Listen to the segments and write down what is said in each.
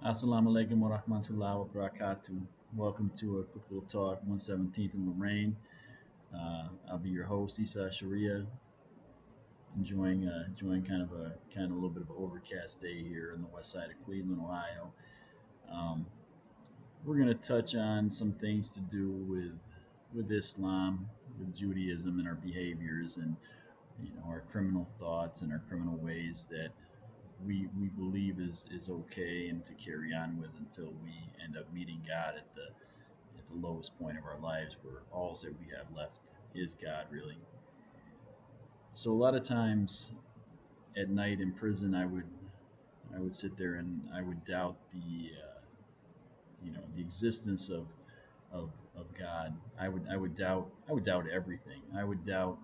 Assalamu alaikum wa rahmatullahi wa barakatuh. Welcome to a quick little talk, 117th in Lorain. I'll be your host, Isa Sharia. Enjoying kind of a little bit of an overcast day here on the west side of Cleveland, Ohio. Um, we're gonna touch on some things to do with Islam, with Judaism, and our behaviors, and our criminal thoughts and our criminal ways that we believe is okay and to carry on with until we end up meeting God at the lowest point of our lives, where all that we have left is God, really. So a lot of times at night in prison, I would sit there and I would doubt the existence of God. I would doubt everything. I would doubt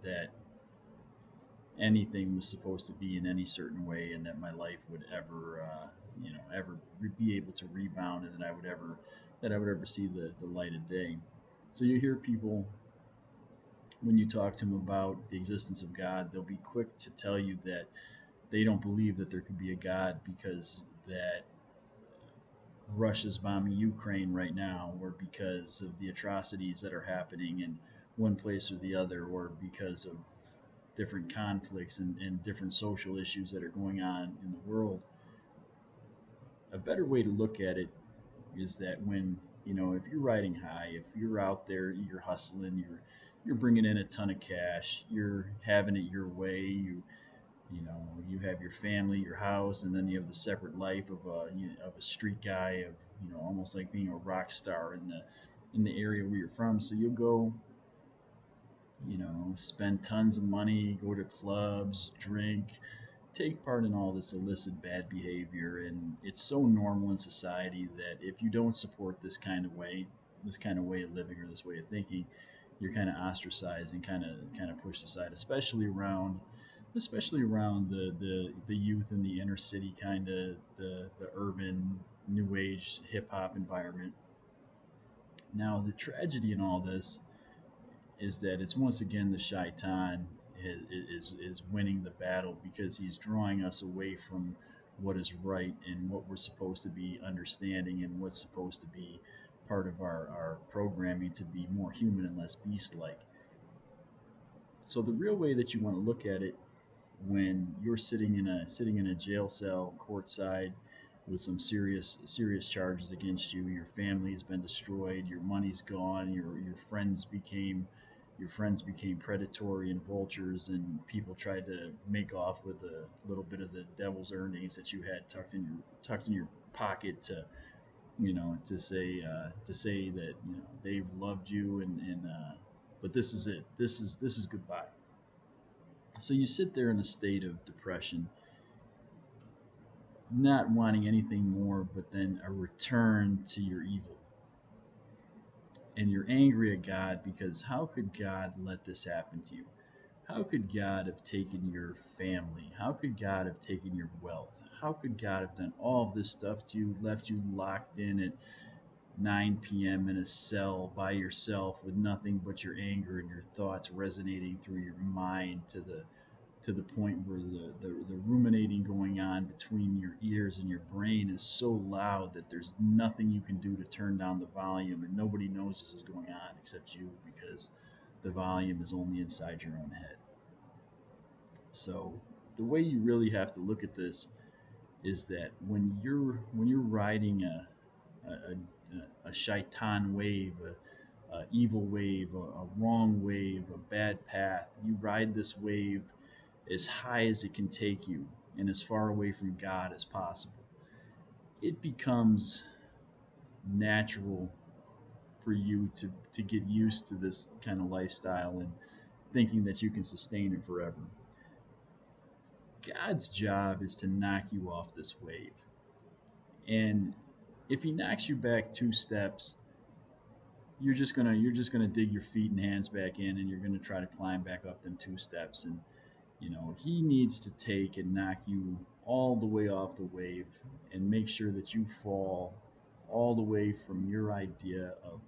that anything was supposed to be in any certain way, and that my life would ever be able to rebound, and that I would ever see the light of day. So you hear people, when you talk to them about the existence of God, they'll be quick to tell you that they don't believe that there could be a God because that Russia's bombing Ukraine right now, or because of the atrocities that are happening in one place or the other, or because of different conflicts and different social issues that are going on in the world. A better way to look at it is that if you're riding high, if you're out there, you're hustling, you're bringing in a ton of cash, you're having it your way, you have your family, your house, and then you have the separate life of a street guy, of almost like being a rock star in the area where you're from. So you'll go, spend tons of money, go to clubs, drink, take part in all this illicit bad behavior, and it's so normal in society that if you don't support this kind of way of living or this way of thinking, you're kind of ostracized and kind of pushed aside, especially around the youth in the inner city, kind of the urban new age hip hop environment. Now the tragedy in all this is that it's once again the shaitan is winning the battle, because he's drawing us away from what is right and what we're supposed to be understanding, and what's supposed to be part of our programming, to be more human and less beast like. So the real way that you want to look at it, when you're sitting in a jail cell courtside with some serious charges against you, your family has been destroyed, your money's gone, your friends became predatory and vultures, and people tried to make off with a little bit of the devil's earnings that you had tucked in your pocket, to say that they've loved you, and but this is it. This is goodbye. So you sit there in a state of depression, not wanting anything more but then a return to your evil. And you're angry at God, because how could God let this happen to you? How could God have taken your family? How could God have taken your wealth? How could God have done all of this stuff to you, left you locked in at 9 p.m. in a cell by yourself with nothing but your anger and your thoughts resonating through your mind, to the point where the ruminating going on between your ears and your brain is so loud that there's nothing you can do to turn down the volume, and nobody knows this is going on except you, because the volume is only inside your own head. So the way you really have to look at this is that when you're riding a shaitan wave, a evil wave, a wrong wave, a bad path, you ride this wave as high as it can take you and as far away from God as possible. It becomes natural for you to get used to this kind of lifestyle, and thinking that you can sustain it forever. God's job is to knock you off this wave. And if he knocks you back 2 steps, you're just gonna dig your feet and hands back in, and you're gonna try to climb back up them 2 steps. And he needs to take and knock you all the way off the wave, and make sure that you fall all the way from your idea of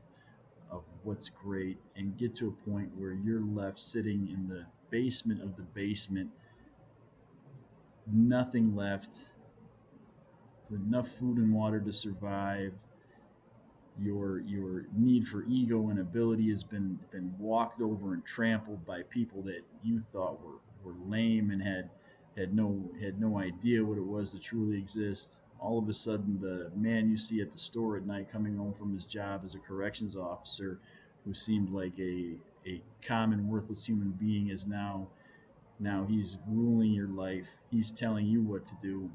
what's great, and get to a point where you're left sitting in the basement of the basement, nothing left with enough food and water to survive. Your need for ego and ability has been walked over and trampled by people that you thought were lame and had no idea what it was to truly exist. All of a sudden, the man you see at the store at night coming home from his job as a corrections officer, who seemed like a common worthless human being, is now he's ruling your life. He's telling you what to do.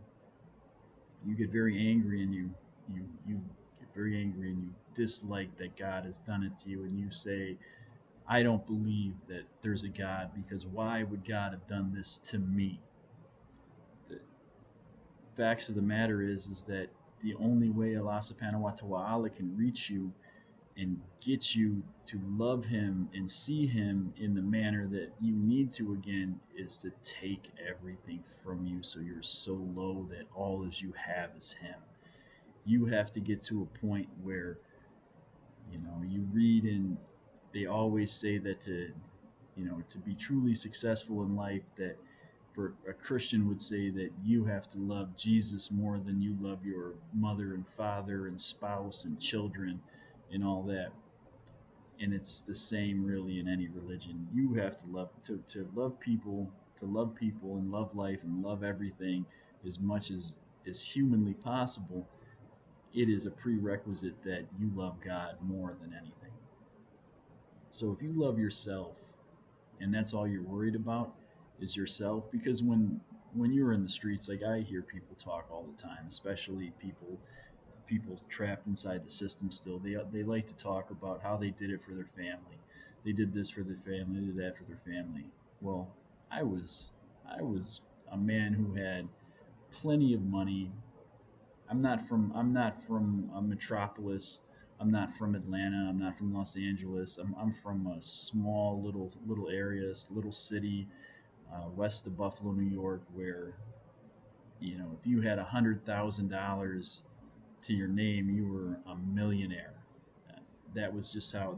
You get very angry, and you get very angry, and you dislike that God has done it to you, and you say, I don't believe that there's a God, because why would God have done this to me? The facts of the matter is that the only way Allah subhanahu wa ta'ala can reach you and get you to love him and see him in the manner that you need to again is to take everything from you, so you're so low that all as you have is him. You have to get to a point where, you read, and they always say that to be truly successful in life, that for a Christian would say that you have to love Jesus more than you love your mother and father and spouse and children and all that. And it's the same really in any religion. You have to love people and love life and love everything as much as is humanly possible. It is a prerequisite that you love God more than anything. So if you love yourself and that's all you're worried about is yourself, because when you're in the streets, like I hear people talk all the time, especially people trapped inside the system still. They like to talk about how they did it for their family. They did this for their family, they did that for their family. Well, I was a man who had plenty of money. I'm not from a metropolis. I'm not from Atlanta. I'm not from Los Angeles. I'm from a small little area, little city west of Buffalo, New York, where if you had $100,000 to your name, you were a millionaire. That was just how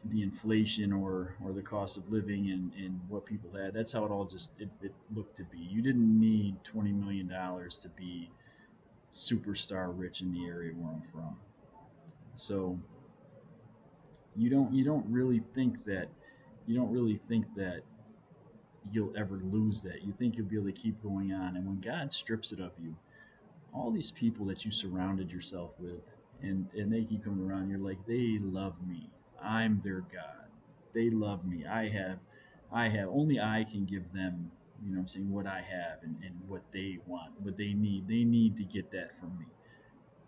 the inflation or the cost of living and what people had. That's how it all it looked to be. You didn't need $20 million to be superstar rich in the area where I'm from. So you don't really think that you'll ever lose that. You think you'll be able to keep going on, and when God strips it of you, all these people that you surrounded yourself with, and they keep coming around, you're like, they love me, I'm their God, they love me, I have only I can give them, I'm saying, what I have, and what they want, what they need to get that from me.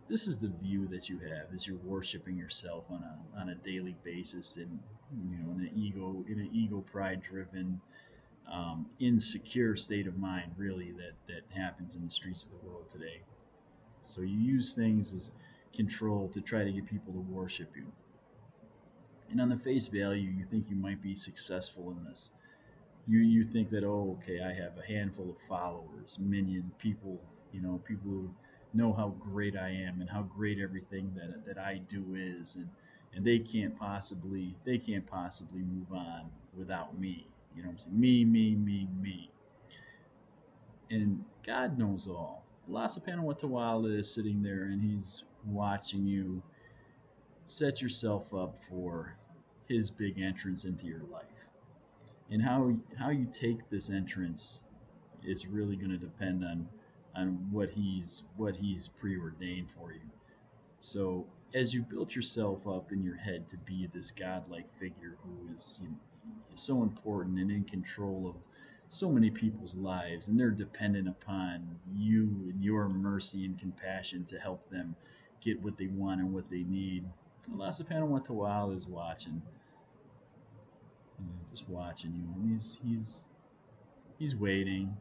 This is the view that you have as you're worshiping yourself on a daily basis, and in an ego pride driven, insecure state of mind, really, that happens in the streets of the world today. So you use things as control to try to get people to worship you. And on the face value, you think you might be successful in this. You think that, oh, okay, I have a handful of followers, minion people, people who know how great I am and how great everything that I do is, and they can't possibly move on without me. I'm saying? Me. And God knows all. Allah subhanahu wa ta'ala is sitting there and he's watching you set yourself up for his big entrance into your life. And how you take this entrance is really going to depend on what he's preordained for you. So as you built yourself up in your head to be this godlike figure who is so important and in control of so many people's lives, and they're dependent upon you and your mercy and compassion to help them get what they want and what they need. Allah subhanahu wa ta'ala is watching, just watching you. And he's waiting.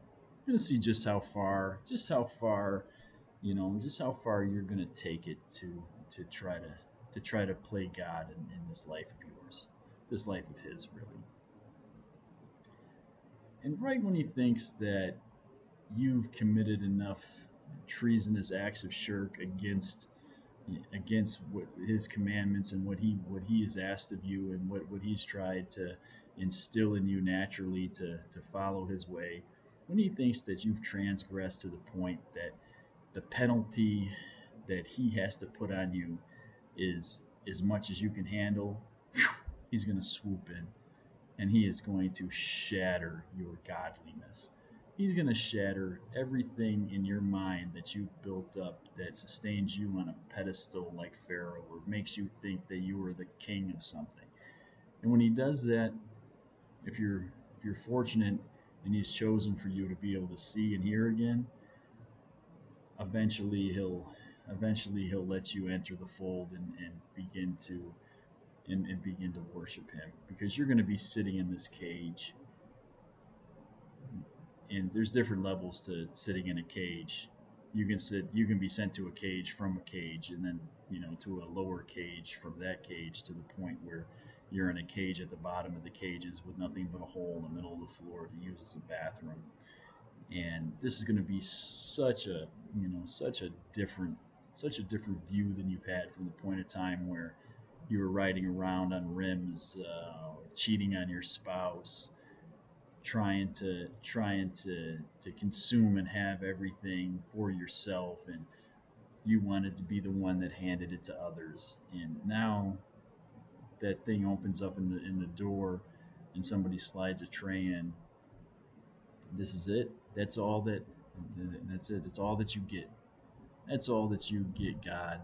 Gonna see just how far you're gonna take it to try to play God in this life of yours, this life of his, really. And right when he thinks that you've committed enough treasonous acts of shirk against what his commandments and what he has asked of you, and what he's tried to instill in you naturally to follow his way, when he thinks that you've transgressed to the point that the penalty that he has to put on you is as much as you can handle, he's going to swoop in and he is going to shatter your godliness. He's going to shatter everything in your mind that you've built up that sustains you on a pedestal like Pharaoh or makes you think that you are the king of something. And when he does that, if you're fortunate and he's chosen for you to be able to see and hear again, eventually he'll eventually he'll let you enter the fold and begin to and begin to worship him, because you're going to be sitting in this cage. And there's different levels to sitting in a cage. You can be sent to a cage from a cage, and then to a lower cage from that cage, to the point where you're in a cage at the bottom of the cages with nothing but a hole in the middle of the floor to use as a bathroom. And this is going to be such a different view than you've had from the point of time where you were riding around on rims, cheating on your spouse, trying to consume and have everything for yourself, and you wanted to be the one that handed it to others. And now that thing opens up in the door, and somebody slides a tray in. This is it. That's it. That's all that you get. That's all that you get, God.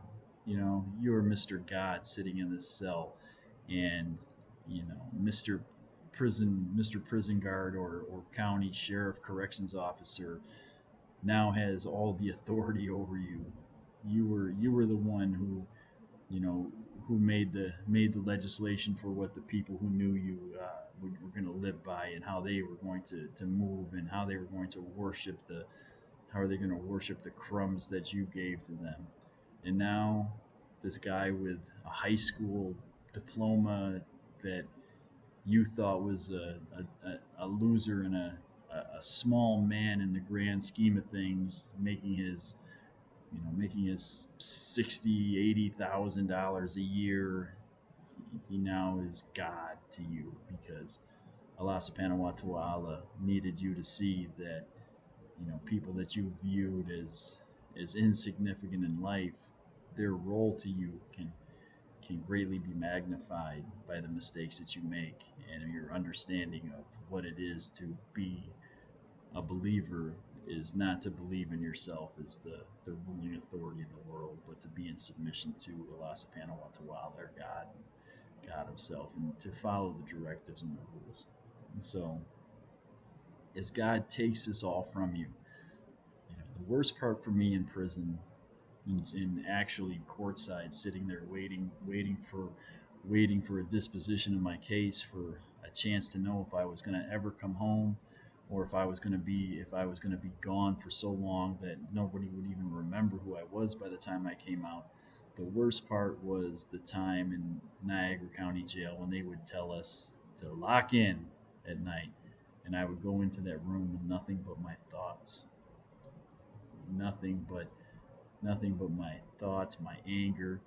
You're Mr. God sitting in this cell, and Mr. Prison Guard, or County Sheriff Corrections Officer now has all the authority over you. You were the one you know who made the legislation for what the people who knew you were going to live by, and how they were going to move, and how they were going to worship the how are they going to worship the crumbs that you gave to them. And now this guy with a high school diploma that you thought was a loser and a small man in the grand scheme of things, making his 60,000 $80,000 a year. He now is God to you, because Allah subhanahu wa ta'ala needed you to see that people that you viewed as insignificant in life, their role to you can greatly be magnified by the mistakes that you make, and your understanding of what it is to be a believer is not to believe in yourself as the ruling authority in the world, but to be in submission to Allah subhanahu wa ta'ala, our God himself, and to follow the directives and the rules. And so as God takes this all from you, the worst part for me in prison, in actually courtside, sitting there waiting for a disposition of my case, for a chance to know if I was going to ever come home, or if I was going to be gone for so long that nobody would even remember who I was by the time I came out. The worst part was the time in Niagara County Jail when they would tell us to lock in at night, and I would go into that room with nothing but my thoughts, nothing but my thoughts, my anger,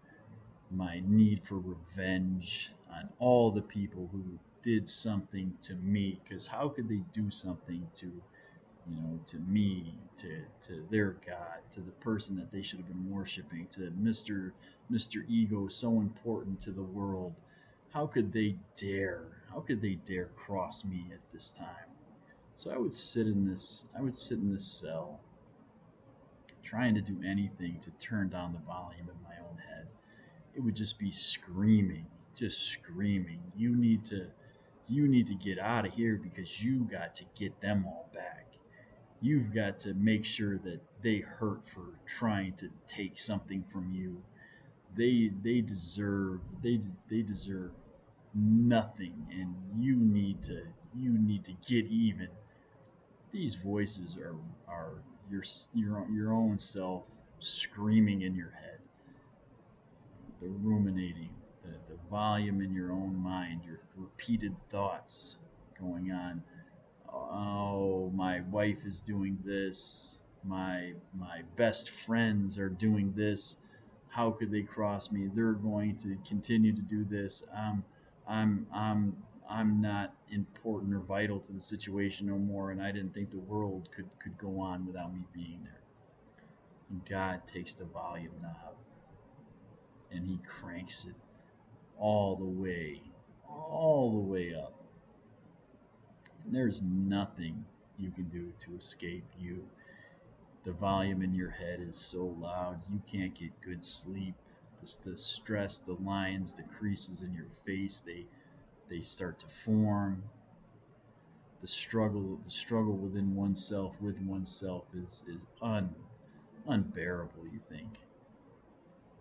my need for revenge on all the people who did something to me. Because how could they do something to me, to their God, to the person that they should have been worshiping, to Mr. Ego, so important to the world? How could they dare? How could they dare cross me at this time? So I would sit in this cell, trying to do anything to turn down the volume in my own head. It would just be screaming, just screaming. You need to get out of here, because you got to get them all back. You've got to make sure that they hurt for trying to take something from you. They deserve nothing, and you need to get even. These voices are your own self screaming in your head, the ruminating, the volume in your own mind, your repeated thoughts going on. Oh, my wife is doing this. My best friends are doing this. How could they cross me? They're going to continue to do this. I'm I'm not important or vital to the situation no more, and I didn't think the world could go on without me being there. And God takes the volume knob and He cranks it all the way, all the way up. And there's nothing you can do to escape you. The volume in your head is so loud you can't get good sleep. The stress, the lines, the creases in your face, they start to form. The struggle within oneself with oneself is unbearable. You think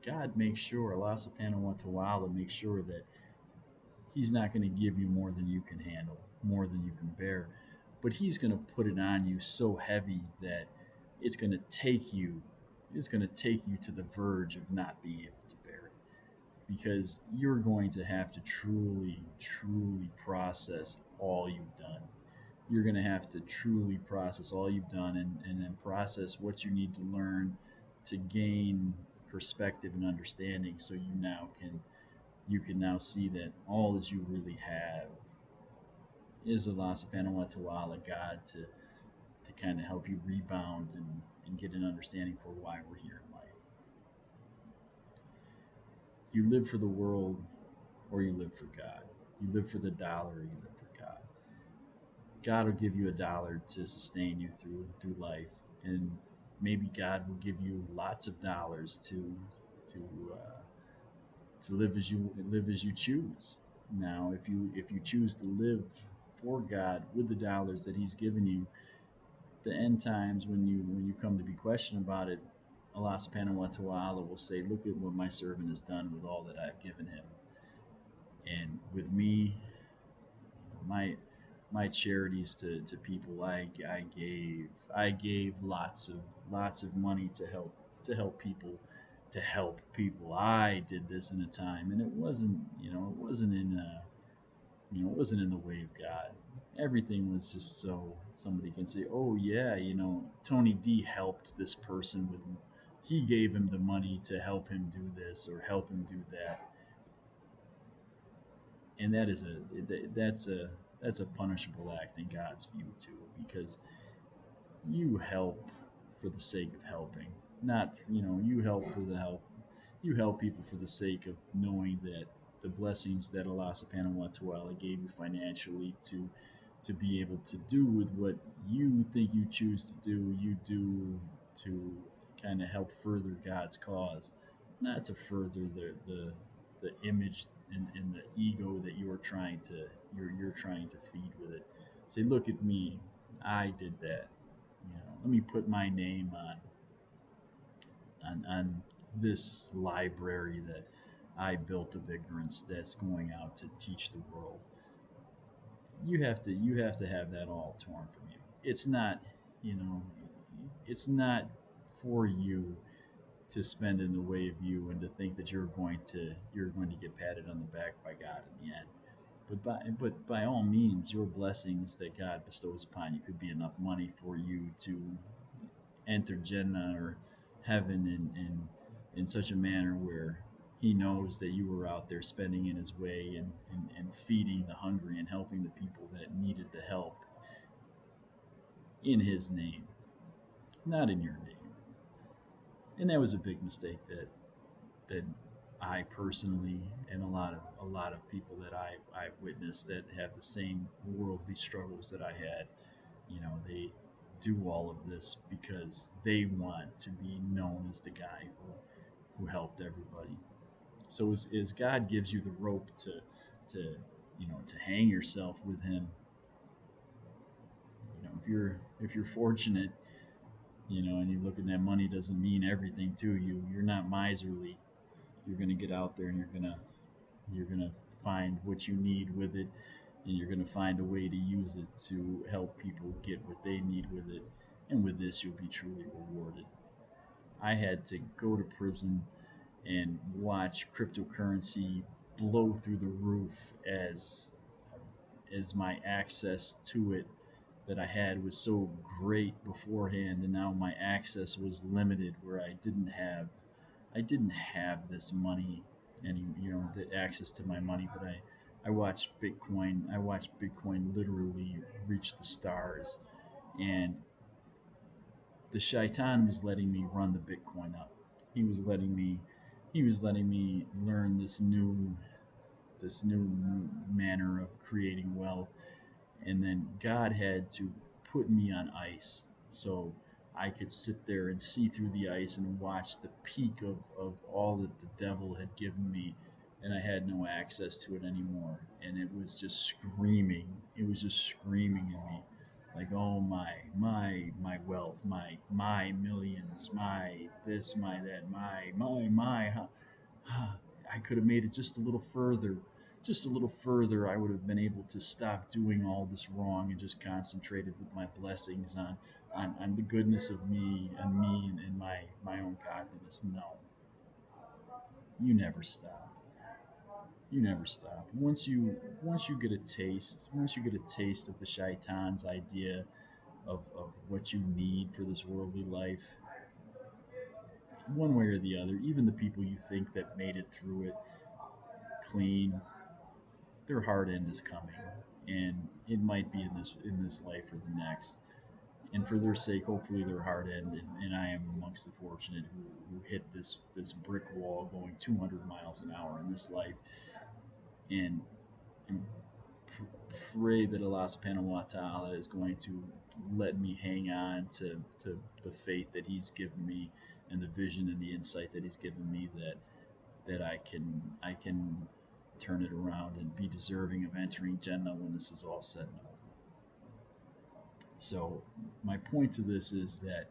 God makes sure, Allah subhanahu wa ta'ala makes sure that He's not going to give you more than you can handle, more than you can bear, but He's going to put it on you so heavy that it's going to take you it's going to take you to the verge of not being able to bear it, because you're going to have to truly process all you've done. You're going to have to truly process all you've done, and then process what you need to learn to gain perspective and understanding, so you can now see that all that you really have is Allah subhanahu wa ta'ala, God, to kind of help you rebound and get an understanding for why we're here in life. You live for the world or you live for God. You live for the dollar or you live for God. God will give you a dollar to sustain you through life, and maybe God will give you lots of dollars to live as you choose. Now, if you choose to live for God with the dollars that He's given you, the end times when you come to be questioned about it, Allah subhanahu wa ta'ala will say, "Look at what my servant has done with all that I've given him." And with me, my charities to people, I gave lots of money to help people. I did this in a time, and it wasn't in the way of God. Everything was just so somebody can say, "Oh yeah, Tony D helped this person with, he gave him the money to help him do this or help him do that." And that's a punishable act in God's view too, because you help for the sake of helping, not you help for the help. You help people for the sake of knowing that the blessings that Allah subhanahu wa ta'ala gave you financially to be able to do with what you think you choose to do, you do to kind of help further God's cause, not to further the image and the ego that you're trying to feed with it. Say, "Look at me, I did that. Let me put my name on this library that I built of ignorance that's going out to teach the world." You have to have that all torn from you. You know, it's not for you to spend in the way of you and to think that you're going to get patted on the back by God in the end. But by all means, your blessings that God bestows upon you could be enough money for you to enter Jannah or heaven in such a manner where He knows that you were out there spending in His way, and feeding the hungry and helping the people that needed the help in His name, not in your name. And that was a big mistake that I personally, and a lot of people that I've witnessed that have the same worldly struggles that I had. They do all of this because they want to be known as the guy who helped everybody. So as God gives you the rope to hang yourself with Him, if you're fortunate, and you look at that money doesn't mean everything to you. You're not miserly. You're gonna get out there and you're gonna find what you need with it, and you're gonna find a way to use it to help people get what they need with it. And with this, you'll be truly rewarded. I had to go to prison and watch cryptocurrency blow through the roof as my access to it that I had was so great beforehand, and now my access was limited, where I didn't have this money, and the access to my money, but I watched Bitcoin literally reach the stars, and the shaitan was letting me run the Bitcoin up. He was letting me learn this new manner of creating wealth, and then God had to put me on ice so I could sit there and see through the ice and watch the peak of all that the devil had given me, and I had no access to it anymore. And it was just screaming. It was just screaming at me, like, oh my wealth, my millions, my this, my that, my. Huh? I could have made it just a little further, just a little further. I would have been able to stop doing all this wrong and just concentrated with my blessings on the goodness of me and my own godliness. No, you never stop. You never stop. Once you get a taste of the shaitan's idea of what you need for this worldly life, one way or the other, even the people you think that made it through it clean, their hard end is coming, and it might be in this life or the next. And for their sake, hopefully their hard end. And I am amongst the fortunate who hit this brick wall going 200 miles an hour in this life, and, and pray that Allah Subhanahu wa Taala is going to let me hang on to the faith that He's given me and the vision and the insight that He's given me, that I can turn it around and be deserving of entering Jannah when this is all said and over. So my point to this is that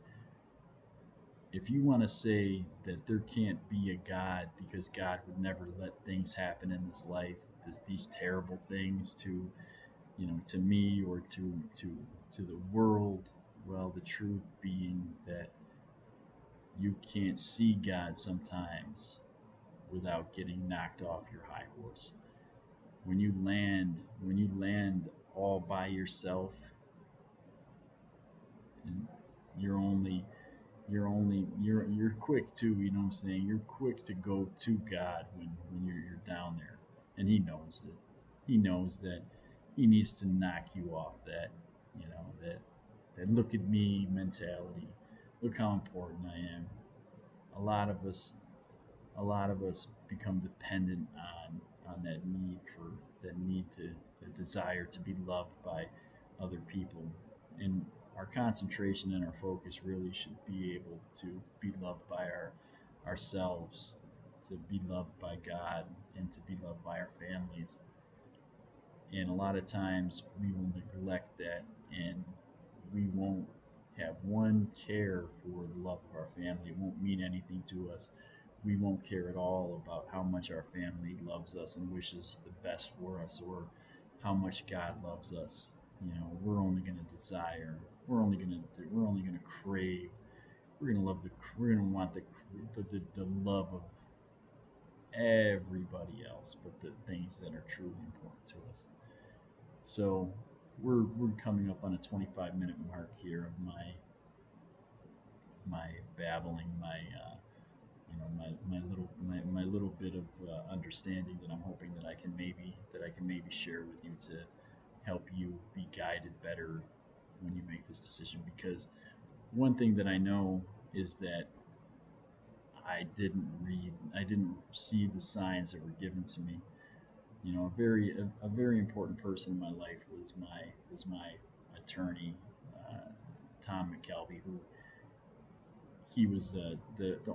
if you want to say that there can't be a God because God would never let things happen in this life, these terrible things to, to me or to the world, well, the truth being that you can't see God sometimes without getting knocked off your high horse. When you land all by yourself, and you're only you're quick to, you know what I'm saying, you're quick to go to God when you're down there, and He knows it. He knows that He needs to knock you off that, that look at me mentality. Look how important I am. A lot of us a lot of us become dependent on that need to the desire to be loved by other people, and our concentration and our focus really should be able to be loved by ourselves, to be loved by God, and to be loved by our families. And a lot of times we will neglect that, and we won't have one care for the love of our family. It won't mean anything to us. We won't care at all about how much our family loves us and wishes the best for us, or how much God loves us. We're only going to desire. We're only going to crave. We're going to love the. We're going to want the love of everybody else, but the things that are truly important to us. So we're coming up on a 25-minute mark here of my babbling, my little bit of understanding that I'm hoping that I can maybe share with you to help you be guided better when you make this decision. Because one thing that I know is that I didn't see the signs that were given to me. A very important person in my life was my attorney, Tom McKelvey, who he was the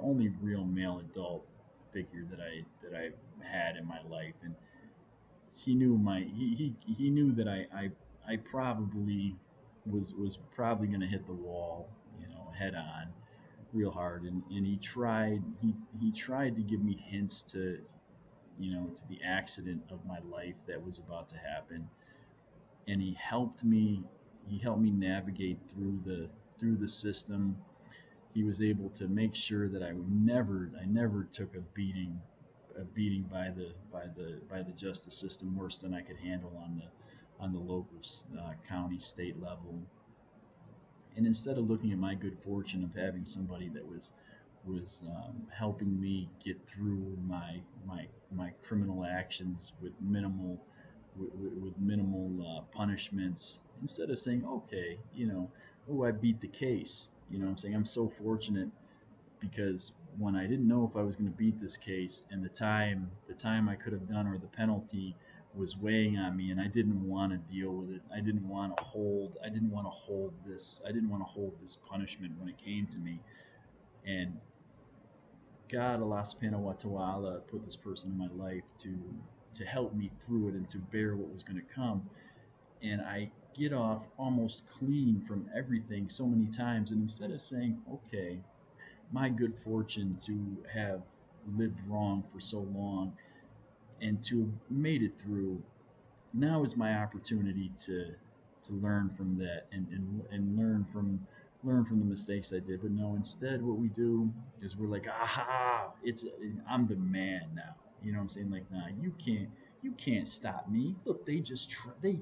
only real male adult figure that I had in my life, and he knew that I probably was probably going to hit the wall, head on, real hard, and he tried to give me hints to the accident of my life that was about to happen, and he helped me navigate through the system. He was able to make sure that I never took a beating by the justice system worse than I could handle on the local, county, state level. And instead of looking at my good fortune of having somebody that was helping me get through my criminal actions with minimal with minimal punishments, instead of saying, okay, oh, I beat the case. What I'm saying, I'm so fortunate because when I didn't know if I was going to beat this case, and the time I could have done, or the penalty was weighing on me, and I didn't want to deal with it. I didn't want to hold this punishment when it came to me. And God, Allah subhanahu wa ta'ala, put this person in my life to help me through it and to bear what was going to come. And I get off almost clean from everything so many times. And instead of saying, okay, my good fortune to have lived wrong for so long and to have made it through, now is my opportunity to learn from that, and learn from the mistakes I did. But no, instead what we do is we're like, aha, I'm the man now. What I'm saying? Like, nah, you can't stop me. Look, they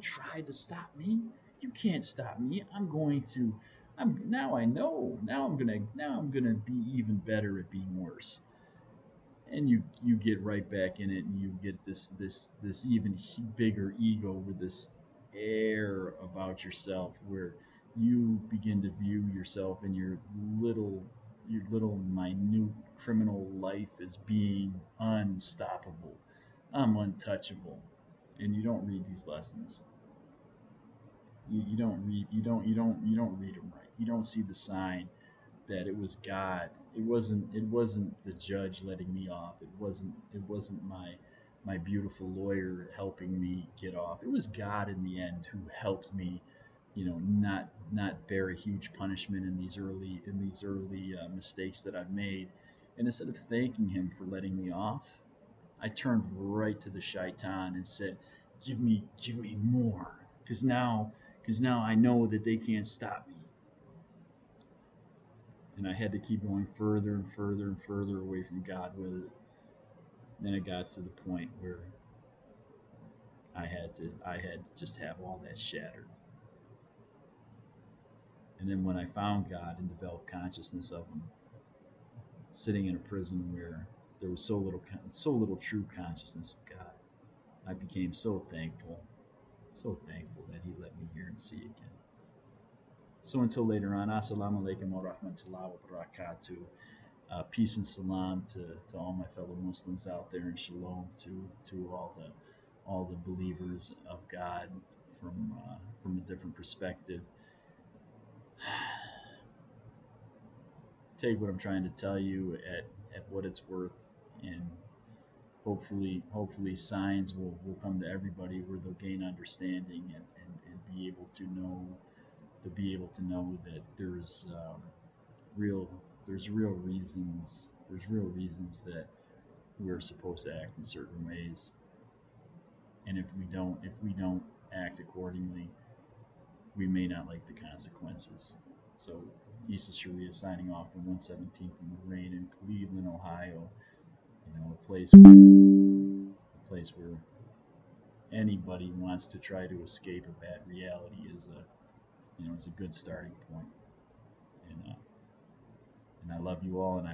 tried to stop me. You can't stop me. I'm now I know. Now I'm gonna be even better at being worse. And you get right back in it, and you get this even bigger ego, with this air about yourself, where you begin to view yourself and your little minute criminal life as being unstoppable. I'm untouchable. And you don't read these lessons. You don't read them right. You don't see the sign that it was God. It wasn't the judge letting me off. It wasn't my beautiful lawyer helping me get off. It was God in the end who helped me, not bear a huge punishment in these early mistakes that I've made. And instead of thanking him for letting me off, I turned right to the shaitan and said, give me more, because now I know that they can't stop me. And I had to keep going further and further and further away from God with it. Then it got to the point where I had to just have all that shattered. And then when I found God and developed consciousness of Him, sitting in a prison where there was so little true consciousness of God, I became so thankful that He let me hear and see again. So until later on, assalamu alaikum wa rahmatullahi wa barakatuh. Peace and salam to all my fellow Muslims out there, and shalom to all the believers of God from a different perspective. Take what I'm trying to tell you at what it's worth, and hopefully signs will come to everybody where they'll gain understanding, and be able to know that real there's real reasons that we're supposed to act in certain ways. And if we don't act accordingly, we may not like the consequences. So Issa Sharia signing off from 117th and Lorain in Cleveland, Ohio. A place where anybody wants to try to escape a bad reality is a good starting point. And I love you all, and I